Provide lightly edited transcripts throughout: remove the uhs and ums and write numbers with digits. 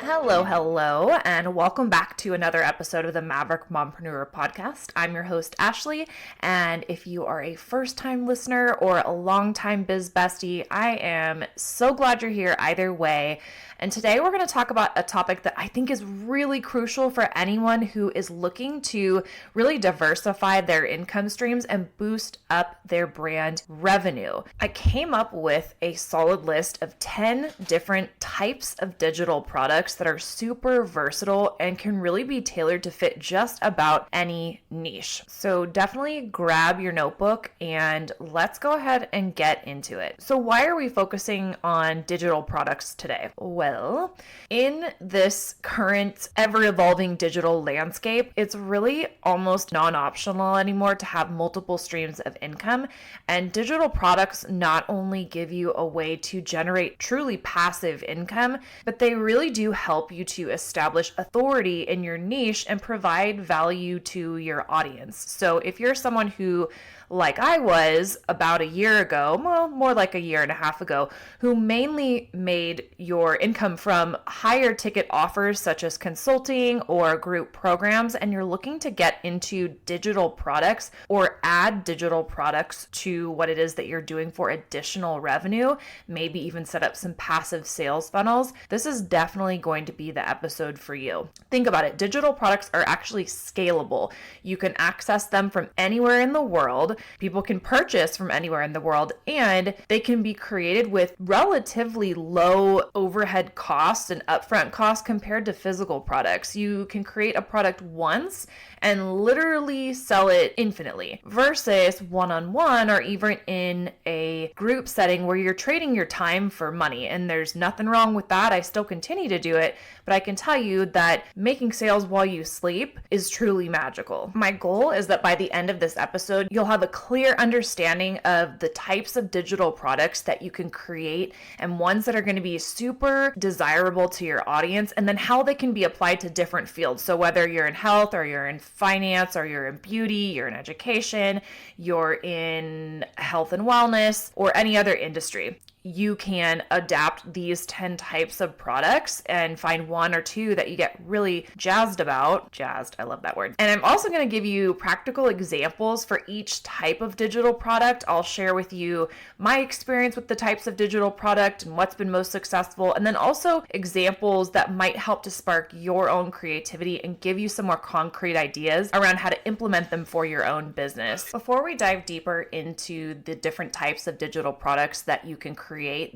Hello, and welcome back to another episode of the Maverick Mompreneur podcast. I'm your host, Ashley, and if you are a first-time listener or a long-time biz bestie, I am so glad you're here either way. And today we're going to talk about a topic that I think is really crucial for anyone who is looking to really diversify their income streams and boost up their brand revenue. I came up with a solid list of 10 different types of digital products that are super versatile and can really be tailored to fit just about any niche. So definitely grab your notebook and let's go ahead and get into it. So why are we focusing on digital products today? Well, in this current ever-evolving digital landscape, it's really almost non-optional anymore to have multiple streams of income, and digital products not only give you a way to generate truly passive income, but they really do help you to establish authority in your niche and provide value to your audience. So if you're someone who, like I was about a year ago, well, more like a year and a half ago, who mainly made your income from higher ticket offers such as consulting or group programs, and you're looking to get into digital products or add digital products to what it is that you're doing for additional revenue, maybe even set up some passive sales funnels, this is definitely going to be the episode for you. Think about it. Digital products are actually scalable. You can access them from anywhere in the world. People can purchase from anywhere in the world, and they can be created with relatively low overhead costs and upfront costs compared to physical products. You can create a product once and literally sell it infinitely versus one-on-one or even in a group setting where you're trading your time for money. And there's nothing wrong with that. I still continue to do it, but I can tell you that making sales while you sleep is truly magical. My goal is that by the end of this episode, you'll have a clear understanding of the types of digital products that you can create and ones that are going to be super desirable to your audience, and then how they can be applied to different fields. So whether you're in health or you're in finance or you're in beauty, you're in education, you're in health and wellness, or any other industry, you can adapt these 10 types of products and find one or two that you get really jazzed about. Jazzed, I love that word. And I'm also going to give you practical examples for each type of digital product. I'll share with you my experience with the types of digital product and what's been most successful, and then also examples that might help to spark your own creativity and give you some more concrete ideas around how to implement them for your own business. Before we dive deeper into the different types of digital products that you can create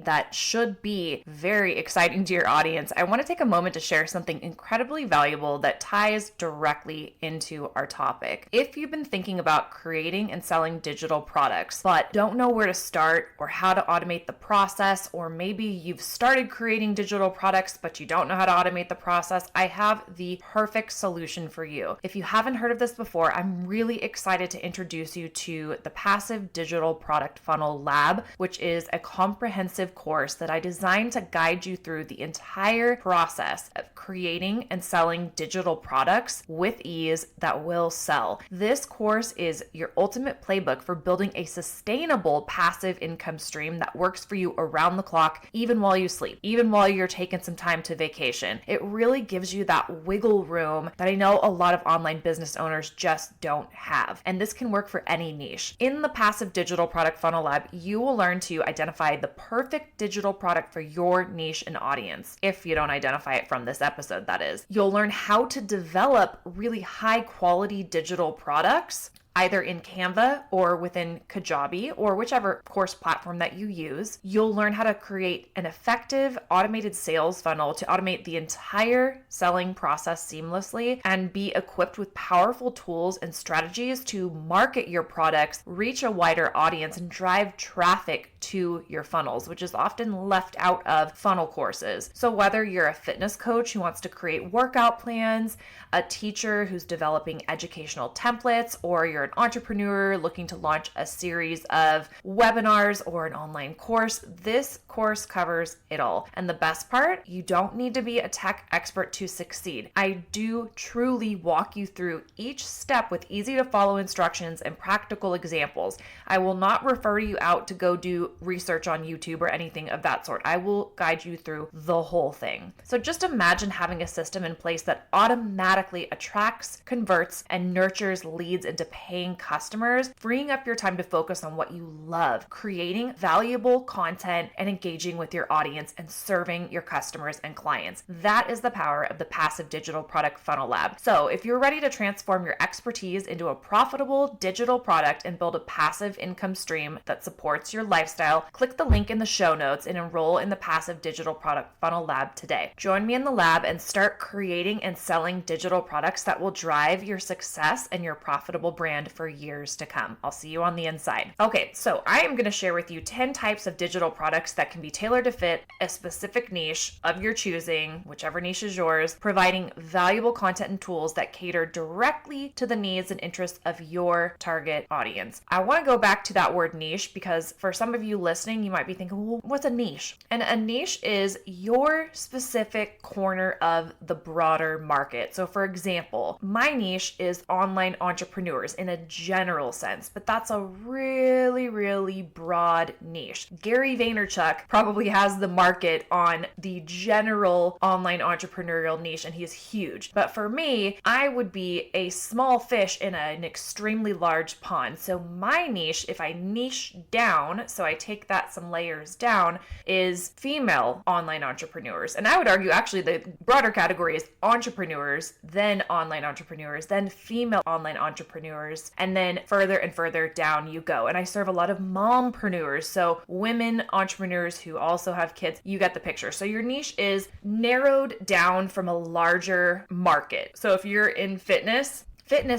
that should be very exciting to your audience, I want to take a moment to share something incredibly valuable that ties directly into our topic. If you've been thinking about creating and selling digital products, but don't know where to start or how to automate the process, or maybe you've started creating digital products, but you don't know how to automate the process, I have the perfect solution for you. If you haven't heard of this before, I'm really excited to introduce you to the Passive Digital Product Funnel Lab, which is a comprehensive course that I designed to guide you through the entire process of creating and selling digital products with ease that will sell. This course is your ultimate playbook for building a sustainable passive income stream that works for you around the clock, even while you sleep, even while you're taking some time to vacation. It really gives you that wiggle room that I know a lot of online business owners just don't have. And this can work for any niche. In the Passive Digital Product Funnel Lab, you will learn to identify the perfect digital product for your niche and audience. If you don't identify it from this episode, that is. You'll learn how to develop really high quality digital products either in Canva or within Kajabi or whichever course platform that you use. You'll learn how to create an effective automated sales funnel to automate the entire selling process seamlessly and be equipped with powerful tools and strategies to market your products, reach a wider audience, and drive traffic to your funnels, which is often left out of funnel courses. So whether you're a fitness coach who wants to create workout plans, a teacher who's developing educational templates, or you're you're an entrepreneur looking to launch a series of webinars or an online course, this course covers it all. And the best part, you don't need to be a tech expert to succeed. I do truly walk you through each step with easy to follow instructions and practical examples. I will not refer you out to go do research on YouTube or anything of that sort. I will guide you through the whole thing. So just imagine having a system in place that automatically attracts, converts, and nurtures leads into paying customers, freeing up your time to focus on what you love, creating valuable content and engaging with your audience and serving your customers and clients. That is the power of the Passive Digital Product Funnel Lab. So if you're ready to transform your expertise into a profitable digital product and build a passive income stream that supports your lifestyle, click the link in the show notes and enroll in the Passive Digital Product Funnel Lab today. Join me in the lab and start creating and selling digital products that will drive your success and your profitable brand for years to come. I'll see you on the inside. Okay, so I am going to share with you 10 types of digital products that can be tailored to fit a specific niche of your choosing, whichever niche is yours, providing valuable content and tools that cater directly to the needs and interests of your target audience. I want to go back to that word niche because for some of you listening, you might be thinking, well, what's a niche? And a niche is your specific corner of the broader market. So for example, my niche is online entrepreneurs in a general sense, but that's a really, really broad niche. Gary Vaynerchuk probably has the market on the general online entrepreneurial niche, and he's huge. But for me, I would be a small fish in an extremely large pond. So my niche, if I niche down, so I take that some layers down, is female online entrepreneurs. And I would argue actually the broader category is entrepreneurs, then online entrepreneurs, then female online entrepreneurs, and then further and further down you go. And I serve a lot of mompreneurs, so women entrepreneurs who also have kids. You get the picture. So your niche is narrowed down from a larger market. So if you're in fitness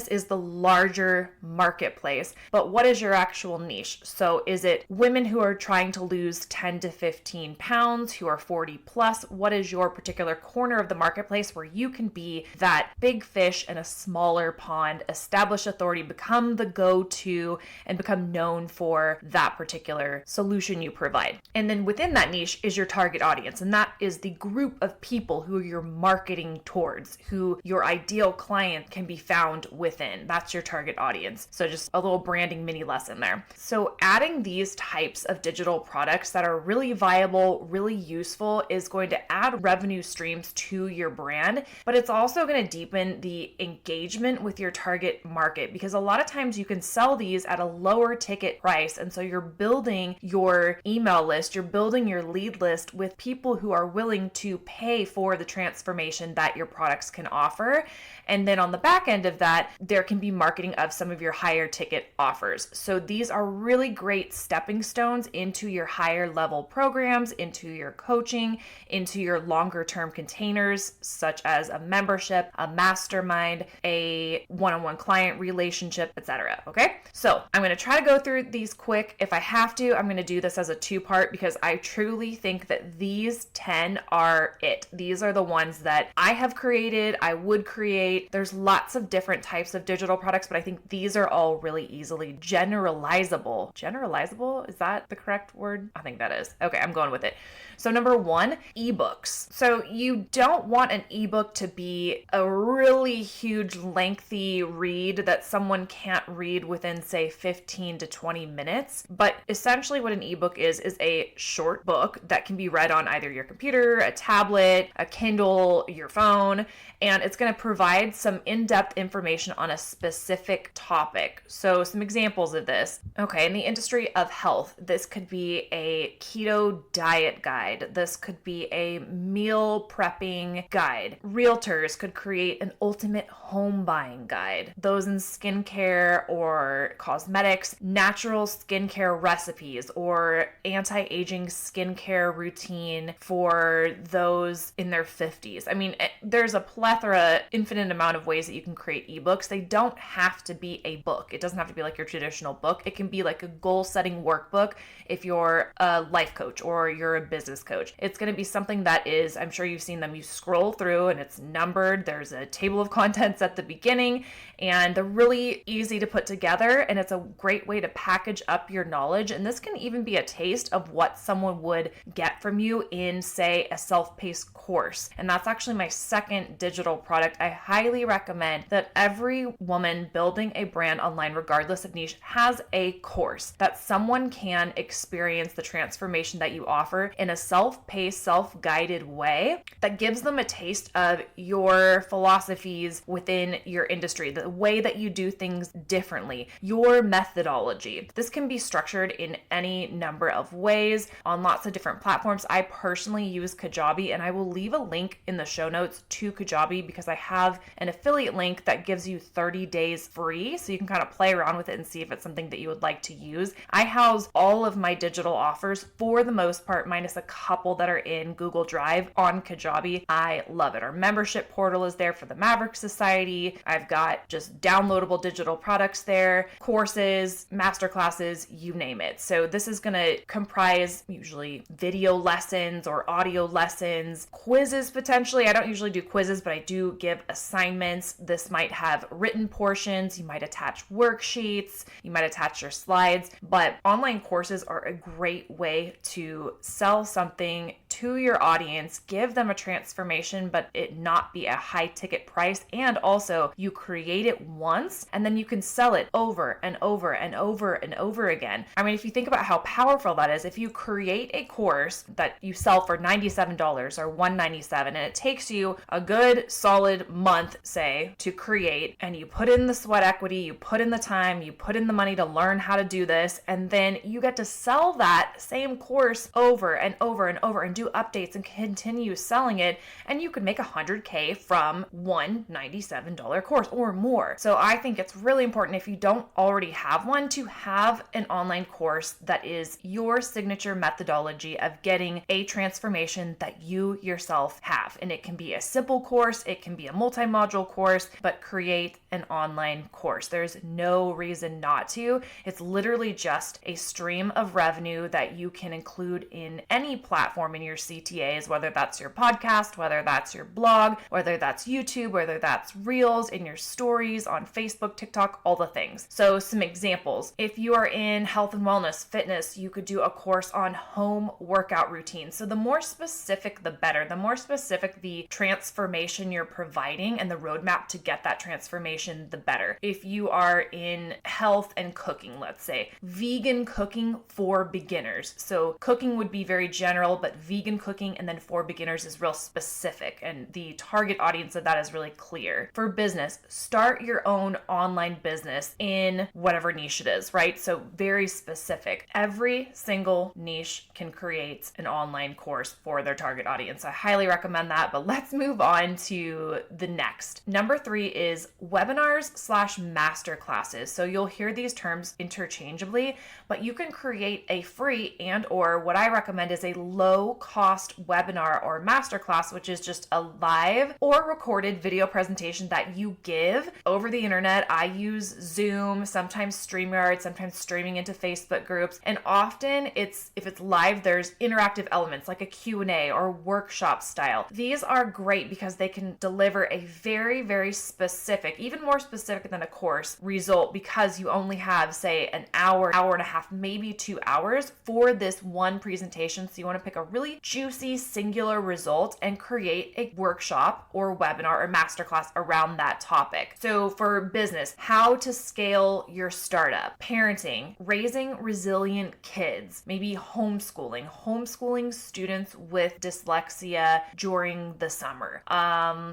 is the larger marketplace, but what is your actual niche? So is it women who are trying to lose 10 to 15 pounds, who are 40 plus? What is your particular corner of the marketplace where you can be that big fish in a smaller pond, establish authority, become the go-to, and become known for that particular solution you provide? And then within that niche is your target audience, and that is the group of people who you're marketing towards, who your ideal client can be found within. That's your target audience. So just a little branding mini lesson there. So adding these types of digital products that are really viable, really useful is going to add revenue streams to your brand, but it's also going to deepen the engagement with your target market, because a lot of times you can sell these at a lower ticket price. And so you're building your email list, you're building your lead list with people who are willing to pay for the transformation that your products can offer. And then on the back end of that, there can be marketing of some of your higher ticket offers. So these are really great stepping stones into your higher level programs, into your coaching, into your longer term containers, such as a membership, a mastermind, a one-on-one client relationship, etc. Okay, so I'm going to try to go through these quick. If I have to, I'm going to do this as a two-part because I truly think that these 10 are it. These are the ones that I have created, I would create. There's lots of different types of digital products, but I think these are all really easily generalizable. Generalizable? Is that the correct word? I think that is. Okay, I'm going with it. So number one, ebooks. So you don't want an ebook to be a really huge, lengthy read that someone can't read within, say, 15 to 20 minutes. But essentially what an ebook is a short book that can be read on either your computer, a tablet, a Kindle, your phone, and it's going to provide some in-depth information on a specific topic. So some examples of this. Okay, in the industry of health, this could be a keto diet guide. This could be a meal prepping guide. Realtors could create an ultimate home buying guide. Those in skincare or cosmetics, natural skincare recipes or anti-aging skincare routine for those in their 50s. I mean, there's a plethora, infinite amount of ways that you can create ebooks. They don't have to be a book. It doesn't have to be like your traditional book. It can be like a goal-setting workbook if you're a life coach or you're a business business coach. It's going to be something that is, I'm sure you've seen them, you scroll through and it's numbered. There's a table of contents at the beginning and they're really easy to put together. And it's a great way to package up your knowledge. And this can even be a taste of what someone would get from you in, say, a self-paced course. And that's actually my second digital product. I highly recommend that every woman building a brand online, regardless of niche, has a course that someone can experience the transformation that you offer in a self-paced, self-guided way that gives them a taste of your philosophies within your industry, the way that you do things differently, your methodology. This can be structured in any number of ways on lots of different platforms. I personally use Kajabi, and I will leave a link in the show notes to Kajabi because I have an affiliate link that gives you 30 days free, so you can kind of play around with it and see if it's something that you would like to use. I house all of my digital offers for the most part, minus a couple that are in Google Drive, on Kajabi. I love it. Our membership portal is there for the Maverick Society. I've got just downloadable digital products there, courses, masterclasses, you name it. So this is going to comprise usually video lessons or audio lessons, quizzes potentially. I don't usually do quizzes, but I do give assignments. This might have written portions. You might attach worksheets. You might attach your slides, but online courses are a great way to sell something to your audience, give them a transformation, but it not be a high ticket price. And also you create it once and then you can sell it over and over and over and over again. I mean, if you think about how powerful that is, if you create a course that you sell for $97 or $197 and it takes you a good solid month, say, to create, and you put in the sweat equity, you put in the time, you put in the money to learn how to do this, and then you get to sell that same course over and over and over and do updates and continue selling it, and you could make $100K from one $97 course or more. So I think it's really important, if you don't already have one, to have an online course that is your signature methodology of getting a transformation that you yourself have. And it can be a simple course, it can be a multi-module course, but create an online course. There's no reason not to. It's literally just a stream of revenue that you can include in any platform in your CTAs, whether that's your podcast, whether that's your blog, whether that's YouTube, whether that's Reels, in your stories on Facebook, TikTok, all the things. So some examples. If you are in health and wellness, fitness, you could do a course on home workout routines. So the more specific, the better. The more specific the transformation you're providing and the roadmap to get that transformation, the better. If you are in health and cooking, let's say, vegan cooking for beginners. So cooking would be very general, but vegan cooking and then for beginners is real specific, and the target audience of that is really clear. For business, start your own online business in whatever niche it is, right? So very specific. Every single niche can create an online course for their target audience. I highly recommend that, but let's move on to the next. Number 3 is webinars/masterclasses. So you'll hear these terms interchangeably, but you can create a free and or what I recommend is a low cost webinar or masterclass, which is just a live or recorded video presentation that you give over the internet. I use Zoom, sometimes StreamYard, sometimes streaming into Facebook groups. And often if it's live, there's interactive elements like a Q&A or workshop style. These are great because they can deliver a very, very specific, even more specific than a course result, because you only have, say, an hour, hour and a half, maybe 2 hours for this one presentation. So you want to pick a really juicy, singular result and create a workshop or webinar or masterclass around that topic. So for business, how to scale your startup, parenting, raising resilient kids, maybe homeschooling students with dyslexia during the summer,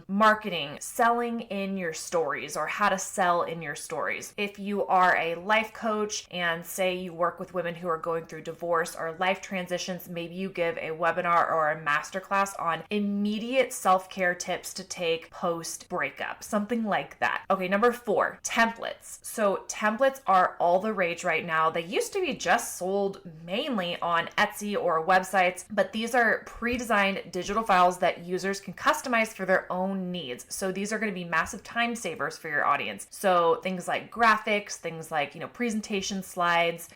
marketing, selling in your stories or how to sell in your stories. If you are a life coach and say you work with women who are going through divorce or life transitions, maybe you give a webinar or a masterclass on immediate self-care tips to take post breakup, something like that. Okay, number 4, templates. So templates are all the rage right now. They used to be just sold mainly on Etsy or websites, but these are pre-designed digital files that users can customize for their own needs. So these are going to be massive time savers for your audience. So things like graphics, things like, presentation slides.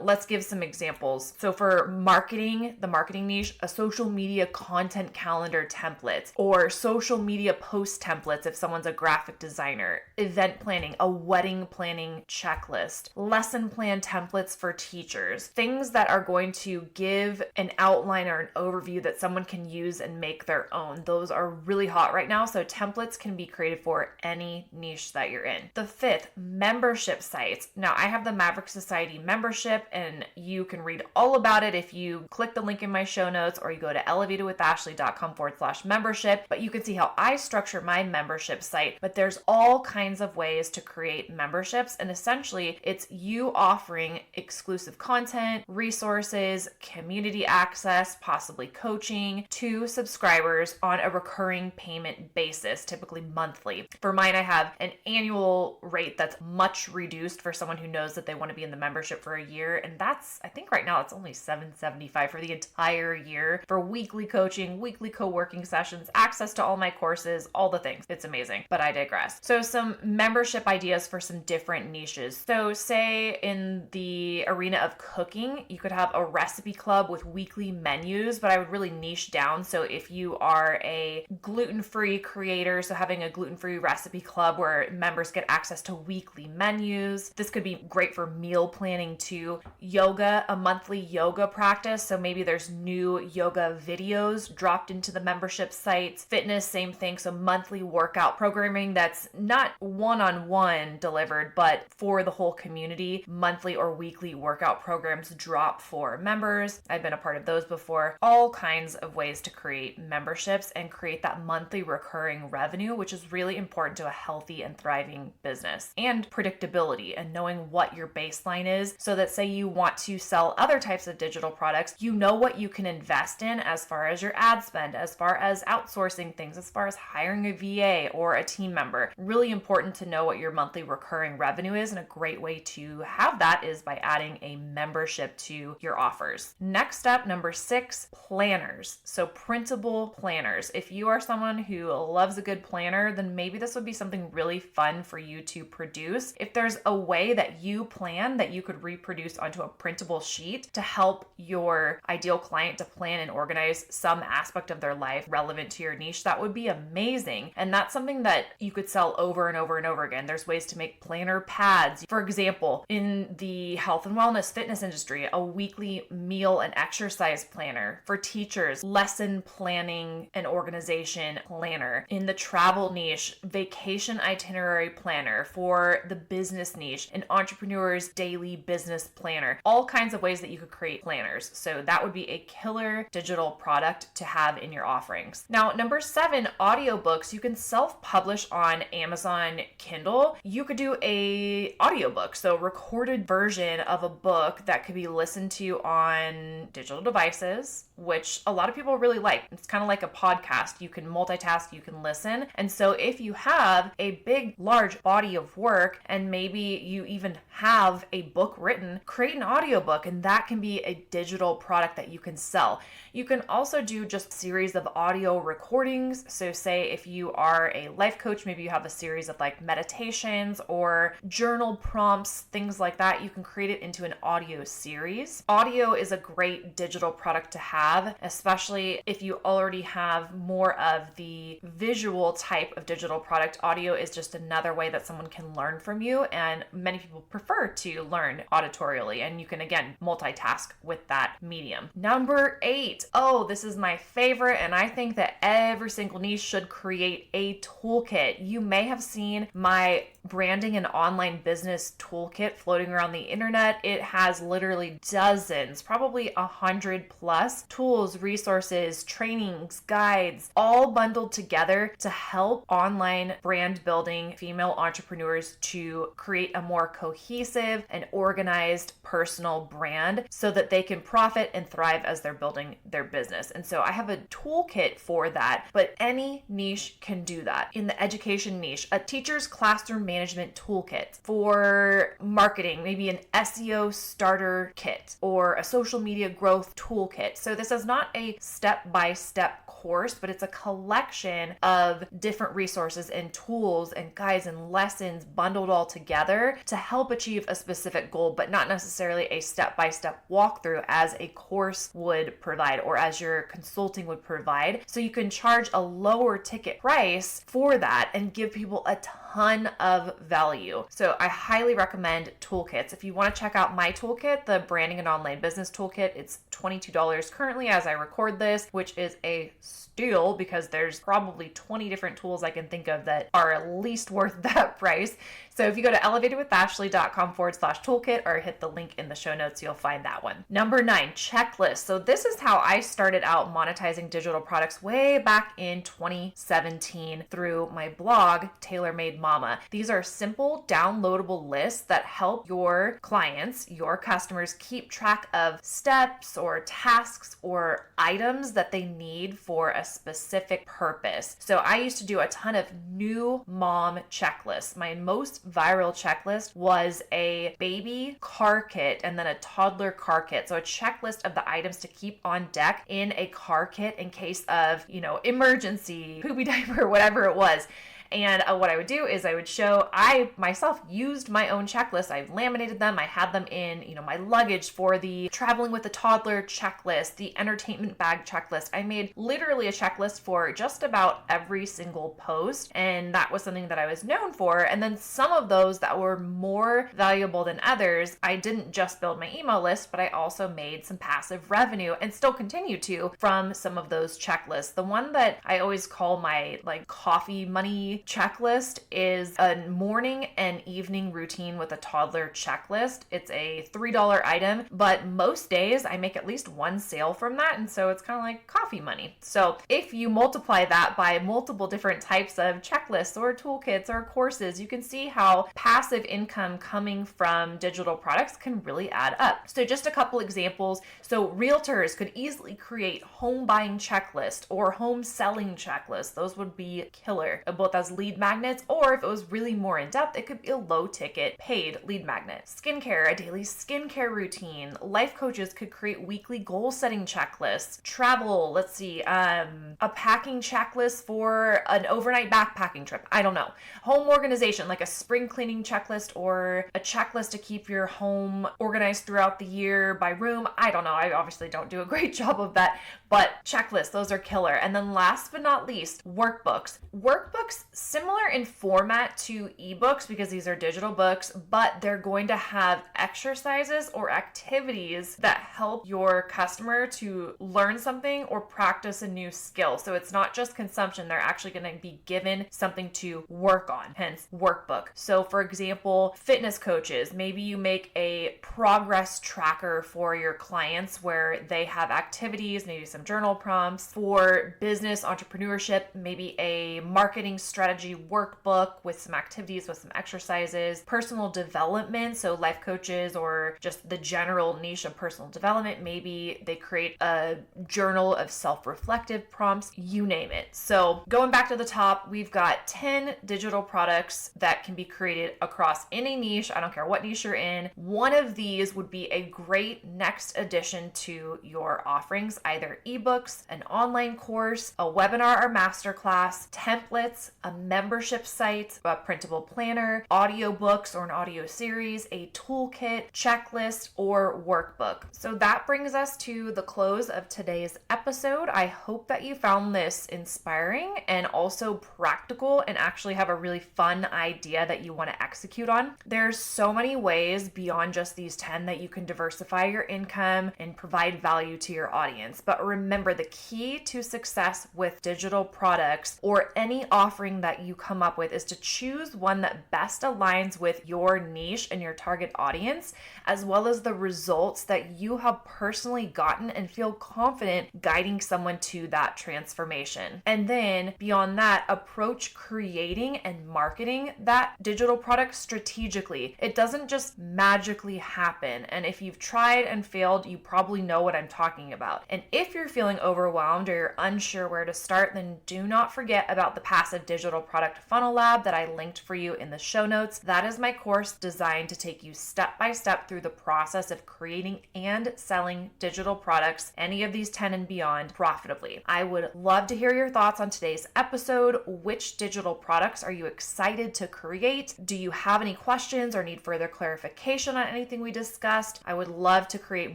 Let's give some examples. So for marketing, the marketing niche, a a social media content calendar template or social media post templates if someone's a graphic designer, event planning, a wedding planning checklist, lesson plan templates for teachers, things that are going to give an outline or an overview that someone can use and make their own. Those are really hot right now, so templates can be created for any niche that you're in. The fifth, membership sites. Now, I have the Maverick Society membership, and you can read all about it if you click the link in my show notes or you go to elevatedwithashley.com/membership. But you can see how I structure my membership site. But there's all kinds of ways to create memberships, and essentially it's you offering exclusive content, resources, community access, possibly coaching to subscribers on a recurring payment basis, typically monthly. For mine, I have an annual rate that's much reduced for someone who knows that they want to be in the membership for a year. And that's, I think right now it's only $775 for the entire year for weekly coaching, weekly co-working sessions, access to all my courses, all the things. It's amazing, but I digress. So some membership ideas for some different niches. So say in the arena of cooking, you could have a recipe club with weekly menus, but I would really niche down. So if you are a gluten-free creator, so having a gluten-free recipe club where members get access to weekly menus. This could be great for meal planning too. Yoga, a monthly yoga practice. So maybe there's new yoga videos dropped into the membership sites. Fitness, same thing. So monthly workout programming that's not one-on-one delivered, but for the whole community. Monthly or weekly workout programs drop for members. I've been a part of those before. All kinds of ways to create memberships and create that monthly recurring revenue, which is really important to a healthy and thriving business. And predictability and knowing what your baseline is, so that say you want to sell other types of digital products, you know what you can invest in as far as your ad spend, as far as outsourcing things, as far as hiring a VA or a team member. Really important to know what your monthly recurring revenue is, and a great way to have that is by adding a membership to your offers. Next up, number 6, planners. So printable planners. If you are someone who loves a good planner, then maybe this would be something really fun for you to produce. If there's a way that you plan that you could reproduce onto a printable sheet to help your ideal client to plan and organize some aspect of their life relevant to your niche, that would be amazing. And that's something that you could sell over and over and over again. There's ways to make planner pads. For example, in the health and wellness fitness industry, a weekly meal and exercise planner. For teachers, lesson planning and organization planner. In the travel niche, vacation itinerary planner. For the business niche, an entrepreneur's daily business planner. All kinds of ways that you could create planners. So that would be a killer digital product to have in your offerings. Now, number 7, audiobooks. You can self-publish on Amazon Kindle. You could do a audiobook, so recorded version of a book that could be listened to on digital devices, which a lot of people really like. It's kind of like a podcast. You can multitask, you can listen. And so if you have a big, large body of work, and maybe you even have a book written, create an audiobook, and that can be a digital product that you can sell. You can also do just a series of audio recordings. So say if you are a life coach, maybe you have a series of like meditations or journal prompts, things like that. You can create it into an audio series. Audio is a great digital product to have, especially if you already have more of the visual type of digital product. Audio is just another way that someone can learn from you, and many people prefer to learn auditorially, and you can again multitask with that medium. Number 8. Oh, this is my favorite, and I think that every single niche should create a toolkit. You may have seen my branding and online business toolkit floating around the internet. It has literally dozens, probably 100 plus tools, resources, trainings, guides, all bundled together to help online brand building female entrepreneurs to create a more cohesive and organized personal brand so that they can profit and thrive as they're building their business. And so I have a toolkit for that, but any niche can do that. In the education niche, a teacher's classroom management toolkit. For marketing, maybe an SEO starter kit or a social media growth toolkit. So this is not a step-by-step course, but it's a collection of different resources and tools and guides and lessons bundled all together to help achieve a specific goal, but not necessarily a step-by-step walkthrough as a course would provide. provide or as your consulting would provide. So you can charge a lower ticket price for that and give people a ton of value. So I highly recommend toolkits. If you want to check out my toolkit, the Branding and Online Business Toolkit, it's $22 currently as I record this, which is a steal because there's probably 20 different tools I can think of that are at least worth that price. So if you go to elevatedwithashley.com/toolkit or hit the link in the show notes, you'll find that one. Number 9, checklist. So this is how I started out monetizing digital products way back in 2017 through my blog, Tailor Made Mama. These are simple downloadable lists that help your clients, your customers keep track of steps or tasks or items that they need for a specific purpose. So I used to do a ton of new mom checklists. My most viral checklist was a baby car kit and then a toddler car kit. So a checklist of the items to keep on deck in a car kit in case of, emergency, poopy diaper, whatever it was. And what I would do is I myself used my own checklist. I laminated them. I had them in, my luggage for the traveling with a toddler checklist, the entertainment bag checklist. I made literally a checklist for just about every single post. And that was something that I was known for. And then some of those that were more valuable than others, I didn't just build my email list, but I also made some passive revenue and still continue to from some of those checklists. The one that I always call my coffee money checklist is a morning and evening routine with a toddler checklist. It's a $3 item, but most days I make at least one sale from that. And so it's kind of like coffee money. So if you multiply that by multiple different types of checklists or toolkits or courses, you can see how passive income coming from digital products can really add up. So just a couple examples. So realtors could easily create home buying checklist or home selling checklist. Those would be killer, both as lead magnets, or if it was really more in depth, it could be a low ticket paid lead magnet. Skincare, a daily skincare routine. Life coaches could create weekly goal setting checklists. Travel, a packing checklist for an overnight backpacking trip. I don't know. Home organization, like a spring cleaning checklist or a checklist to keep your home organized throughout the year by room. I don't know. I obviously don't do a great job of that, but checklists, those are killer. And then last but not least, workbooks. Workbooks, similar in format to ebooks because these are digital books, but they're going to have exercises or activities that help your customer to learn something or practice a new skill. So it's not just consumption, they're actually going to be given something to work on, hence workbook. So for example, fitness coaches, maybe you make a progress tracker for your clients where they have activities, maybe some journal prompts. For business entrepreneurship, maybe a marketing strategy workbook with some activities, with some exercises. Personal development, so life coaches or just the general niche of personal development, maybe they create a journal of self-reflective prompts, you name it. So going back to the top, we've got 10 digital products that can be created across any niche. I don't care what niche you're in. One of these would be a great next addition to your offerings, either ebooks, an online course, a webinar or masterclass, templates, a membership site, a printable planner, audiobooks or an audio series, a toolkit, checklist, or workbook. So that brings us to the close of today's episode. I hope that you found this inspiring and also practical and actually have a really fun idea that you want to execute on. There's so many ways beyond just these 10 that you can diversify your income and provide value to your audience. But remember, the key to success with digital products or any offering that you come up with is to choose one that best aligns with your niche and your target audience, as well as the results that you have personally gotten and feel confident guiding someone to that transformation. And then beyond that, approach creating and marketing that digital product strategically. It doesn't just magically happen. And if you've tried and failed, you probably know what I'm talking about. And if you're you're feeling overwhelmed or you're unsure where to start, then do not forget about the Passive Digital Product Funnel Lab that I linked for you in the show notes. That is my course designed to take you step by step through the process of creating and selling digital products, any of these 10 and beyond, profitably. I would love to hear your thoughts on today's episode. Which digital products are you excited to create? Do you have any questions or need further clarification on anything we discussed? I would love to create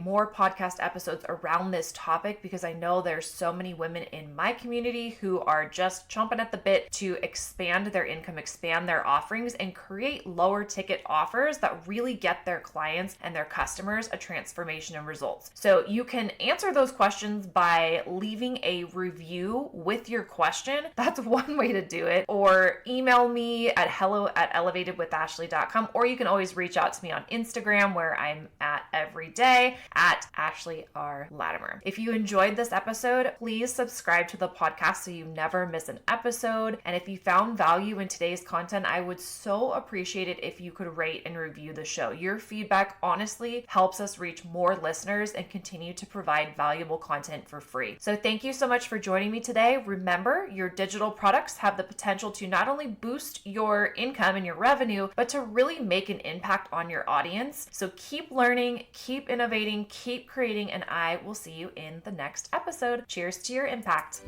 more podcast episodes around this topic because I know there's so many women in my community who are just chomping at the bit to expand their income, expand their offerings, and create lower ticket offers that really get their clients and their customers a transformation and results. So you can answer those questions by leaving a review with your question. That's one way to do it. Or email me at hello@elevatedwithashley.com, or you can always reach out to me on Instagram, where I'm at every day at Ashley R. Latimer. If you enjoyed this episode, please subscribe to the podcast so you never miss an episode. And if you found value in today's content, I would so appreciate it if you could rate and review the show. Your feedback honestly helps us reach more listeners and continue to provide valuable content for free. So thank you so much for joining me today. Remember, your digital products have the potential to not only boost your income and your revenue, but to really make an impact on your audience. So keep learning, keep innovating, keep creating, and I will see you in the next episode. Cheers to your impact.